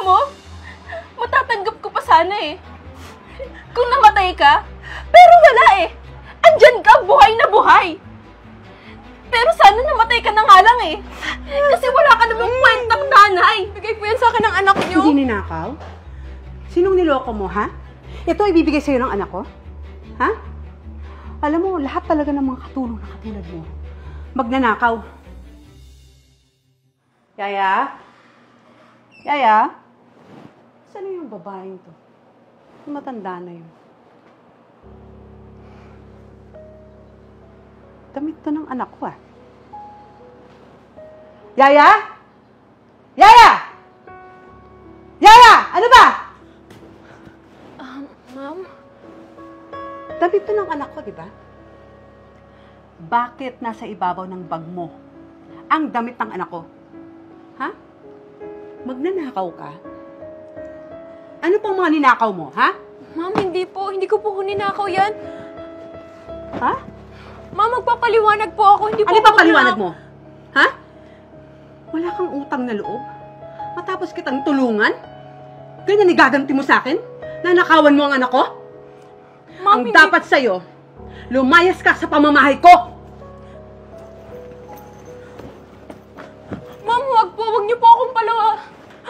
mo, matatanggap ko pa sana eh. Kung namatay ka, pero wala eh. Andyan ka, buhay na buhay. Pero sana namatay ka na nga lang eh. Kasi wala ka namang kwentang nanay. Bigay po yan sa akin ng anak niyo. Hindi ninakaw? Sinong niloko mo, ha? Ito ibibigay sa'yo ng anak ko? Ha? Alam mo, lahat talaga ng mga katulong na katulad mo, magnanakaw. Yaya? Yaya? Saan na yung babaeng to? Yung matanda na yun. Damit to ng anak ko, ah. Yaya? Yaya! Yaya! Ano ba? Ma'am? Damit to ng anak ko, di ba? Bakit nasa ibabaw ng bag mo ang damit ng anak ko? Ha? Magnanakaw ka? Ano pang mga ninakaw mo, ha? Ma'am, hindi po. Hindi ko po ninakaw yan. Ha? Ma'am, magpapaliwanag po ako. Hindi po Ano ako pa paliwanag mo? Ha? Wala kang utang na loob? Matapos kitang tulungan? Ganyan igaganti mo sa akin? Nanakawan mo ang anak ko? Ma'am, Ang dapat sa'yo, lumayas ka sa pamamahay ko! Ma'am, wag po. Wag niyo po akong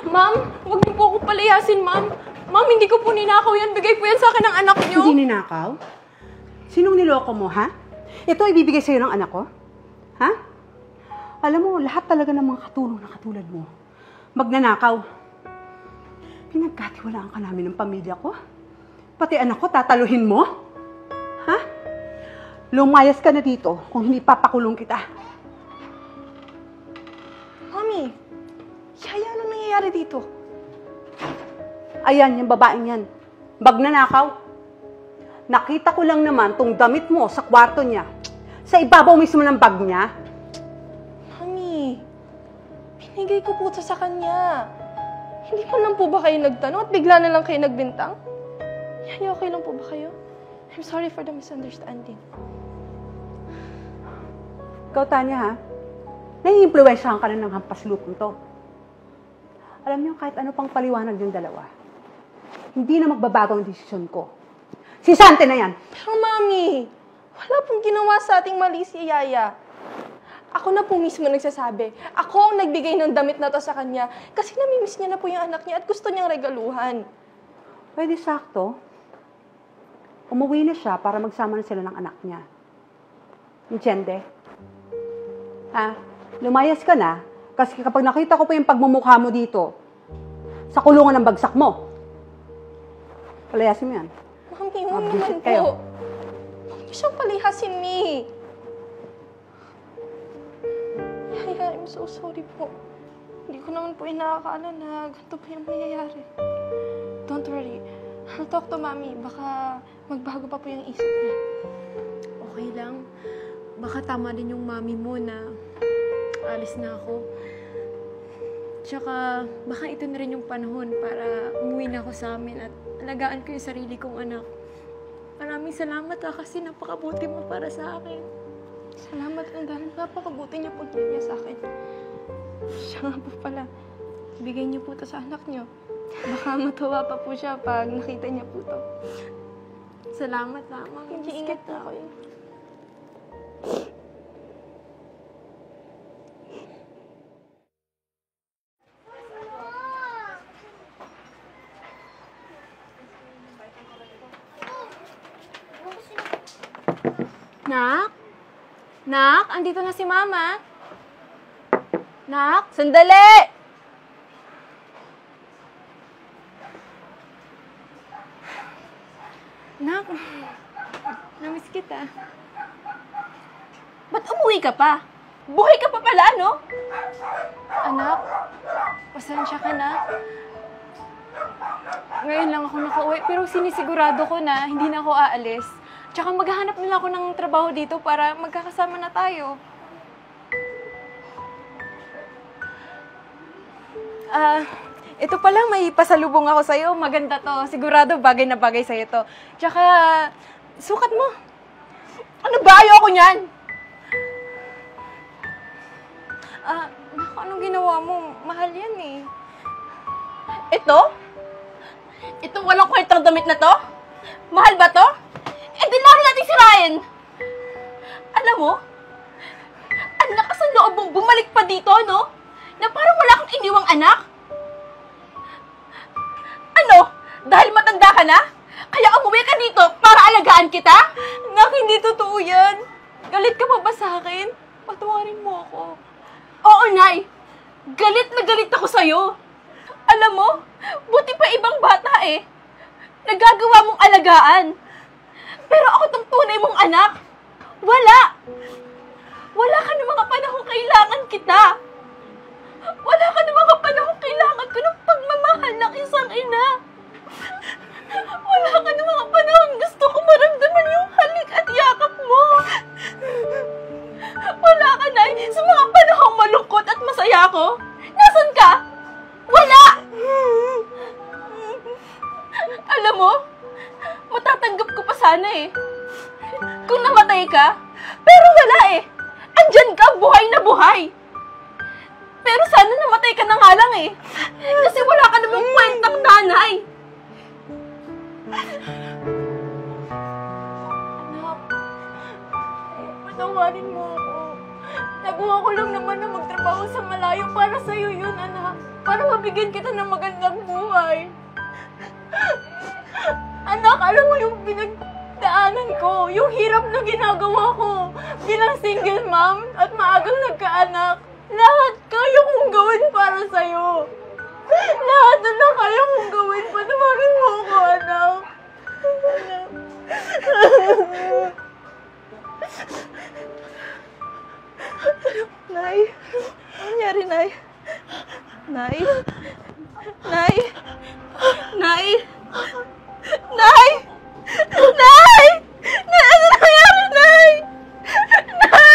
Ma'am, wag niyo po akong palayasin, ma'am. Ma'am, hindi ko po ninakaw yan. Bigay po yan sa akin ng anak niyo. Hindi ninakaw? Sinong niloko mo, ha? Ito ibibigay sa'yo ng anak ko? Ha? Alam mo, lahat talaga ng mga katulong na katulad mo, magnanakaw. Pinagkatiwalaan ka namin ng pamilya ko? Pati anak ko, tataluhin mo? Ha? Lumayas ka na dito kung hindi papakulong kita. Mami, Yaya, ano nangyayari dito? Ayan, yung babaeng yan. Magnanakaw. Nakita ko lang naman tong damit mo sa kwarto niya. Sa ibabaw mismo ng bag niya. Mami, binigay ko po ito sa kanya. Hindi pa lang po ba kayo nagtanong at bigla na lang kayo nagbintang? Yaya, okay lang po ba kayo? I'm sorry for the misunderstanding. Ikaw, Tanya, ha? Nai-impluwensyahan ka na ng hampas lupong to. Alam niyo, kahit ano pang paliwanag yung dalawa, hindi na magbabago ang desisyon ko. Si Sante na yan! Pero Mami, wala pong ginawa sa ating mali si Yaya. Ako na po mismo nagsasabi. Ako ang nagbigay ng damit na to sa kanya kasi namimiss niya na po yung anak niya at gusto niyang regaluhan. Pwede sakto. Umuwi na siya para magsama na sila ng anak niya. Entiende? Ha? Lumayas ka na kasi kapag nakita ko pa yung pagmumukha mo dito, sa kulungan ng bagsak mo, palayasin mo yan. Mami, huwag naman Mabisip po. kayo. Huwag niyo siyang palihasin, Mi. Yaya, I'm so sorry po. Hindi ko naman po inakakala na ganito pa yung mangyayari. Don't worry. I'll talk to Mami. Baka magbago pa po yung isip niya. Okay lang. Baka tama din yung mami mo na alis na ako. Tsaka, baka ito na rin yung panahon para umuwi na ako sa amin at alagaan ko yung sarili kong anak. Maraming salamat kasi napakabuti mo para sa akin. Salamat ang dahil napakabuti niyo po niya sa akin. Siya nga po pala. Bigay niyo po ito sa anak niyo. Baka matuwa pa po siya pag nakita niya po ito. Salamat lamang. Ingat na ako yun. Nak? Nak, andito na si Mama. Nak? Sandali! Nak, namiss kita. Ba't umuwi ka pa? Buhay ka pa pala, no? Anak, pasensya ka na. Ngayon lang ako nakauwi, pero sinisigurado ko na hindi na ako aalis. Tsaka maghahanap nila ako ng trabaho dito para magkakasama na tayo. Ito pala, may pasalubong ako sa'yo. Maganda to. Sigurado bagay na bagay sa'yo to. Tsaka, sukat mo. Ano ba? Ayoko niyan! Naku, anong ginawa mo? Mahal yan eh. Ito? Itong walang kwentang damit na to? Mahal ba to? Eh, di lalo natin sirain. Alam mo, ang lakas ng loob mong bumalik pa dito, no? Na parang wala kang iniwang anak. Ano? Dahil matanda ka na? Kaya umuwi ka dito para alagaan kita? Anak, hindi totoo yan. Galit ka pa ba sa akin? Patawarin mo ako. Oo, Nay. Galit na galit ako sa'yo. Alam mo, buti pa ibang bata eh. Nagagawa mong alagaan. Pero ako tong tunay mong anak. Wala. Wala ka ng mga panahong kailangan kita. Wala ka ng mga panahong kailangan ko ng pagmamahal ng isang ina. Wala ka ng mga panahong gusto ko maramdaman yung halik at yakap mo. Wala ka, Nay. Sa mga panahong malungkot at masaya ko, nasan ka? Wala! Alam mo, matatanggap ko pa sana eh. Kung namatay ka, pero wala eh. Andyan ka, buhay na buhay. Pero sana namatay ka na nga lang eh. Kasi wala ka namang kwentang nanay. Anak, patawarin mo ako. Nagawa ko lang naman na magtrabaho sa malayo para sa'yo yun, anak. Para mabigyan kita ng magandang buhay. Anak, alam mo yung pinagdaanan ko, yung hirap na ginagawa ko bilang single mom at maagang nagkaanak. Lahat kaya kong gawin para sa'yo. Lahat na kaya kong gawin. Patawarin mo ako, anak. Nay, ano nangyari, Nay? Nay? Nay? Nay? Nay! Nay! Nay! Ano nangyari, Nay? Nay!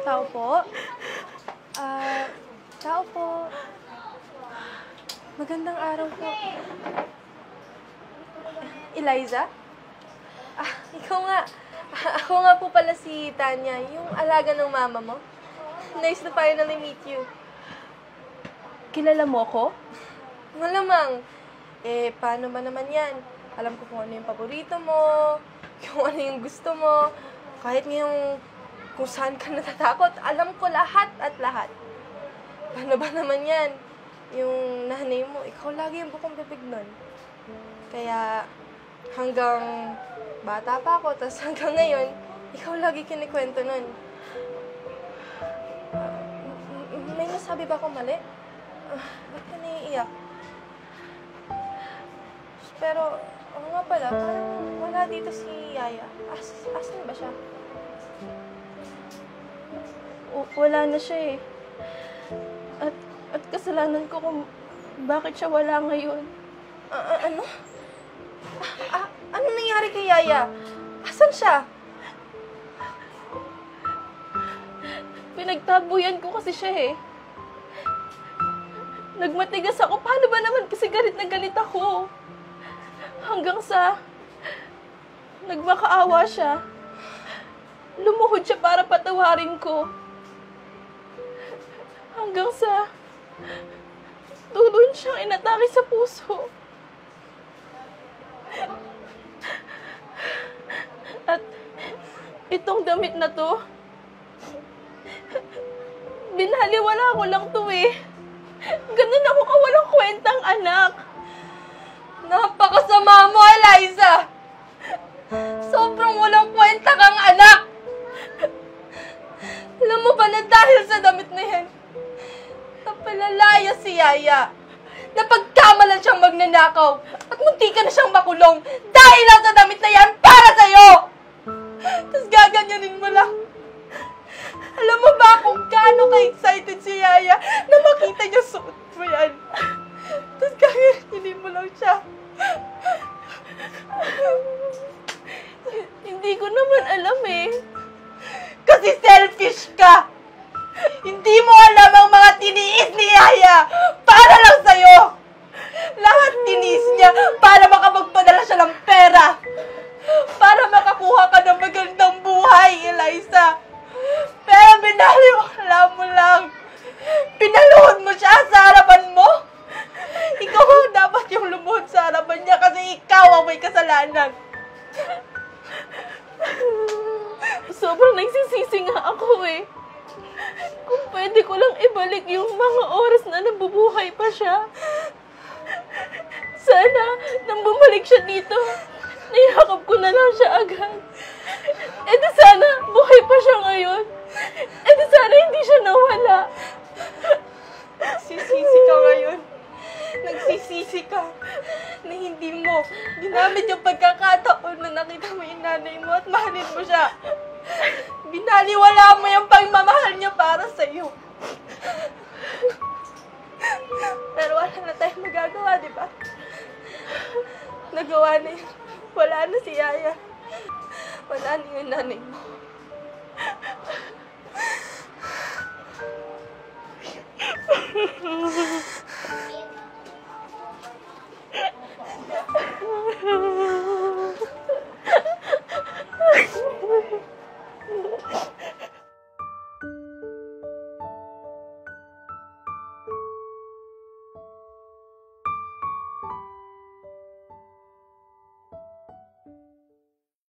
Tao po? Tao po. Magandang araw po. Eliza? Ikaw nga. Ako nga po pala si Tanya, yung alaga ng mama mo. Nice to finally meet you. Kilala mo ko? Malamang. Paano ba naman yan? Alam ko kung ano yung paborito mo, kung ano yung gusto mo, kahit ngayong kung saan ka natatakot, alam ko lahat at lahat. Paano ba naman yan? Yung nanay mo, ikaw lagi yung bukong bibig nun. Kaya hanggang bata pa ako, tas hanggang ngayon, ikaw lagi kinikwento nun. May nasabi ba akong mali? Ba't ka naiiyak? Pero, oo nga pala, parang wala dito si Yaya. Asan ba siya? Wala na siya eh. At kasalanan ko kung bakit siya wala ngayon. Ano? Ano nangyari kay Yaya? Asan siya? Pinagtabuyan ko kasi siya eh. Nagmatigas ako. Paano ba naman kasi galit na galit ako? Hanggang sa nagmakaawa siya. Lumuhod siya para patawarin ko. Hanggang sa tulun siyang inatake sa puso. At itong damit na to, binaliwala ko lang to eh. Ganun ako kawalang kwentang anak. Napakasama mo, Eliza! Sobrang walang kwenta kang anak! Alam mo ba na dahil sa damit na yan, napalalaya si Yaya. Napagkamalan siyang magnanakaw at munti ka na siyang makulong dahil lang sa damit na yan para sa'yo! Tapos gaganyanin mo lang. Alam mo ba kung gaano ka-excited si Yaya na makita niya suot mo yan? Tapos gaganyanin mo lang siya. Hindi ko naman alam eh. Kasi selfish ka! Hindi mo alam ang mga tiniis ni Yaya para lang sa'yo! lumuhod sa harapan niya kasi ikaw ang may kasalanan. Sobrang nagsisisi nga ako eh. Kung pwede ko lang ibalik yung mga oras na nabubuhay pa siya. Sana, nang bumalik siya dito, niyakap ko na lang siya agad. E di sana, buhay pa siya ngayon. E di sana hindi siya nawala. Nagsisisi ka ngayon. Nagsisisi ka na hindi mo ginamit yung pagkakataon na nakita mo yung nanay mo at mahalin mo siya. Binaliwala mo yung pagmamahal niya para sa'yo. Pero wala na tayong magagawa, di ba? Nagawa na yun. Wala na si Yaya. Wala na yung nanay mo.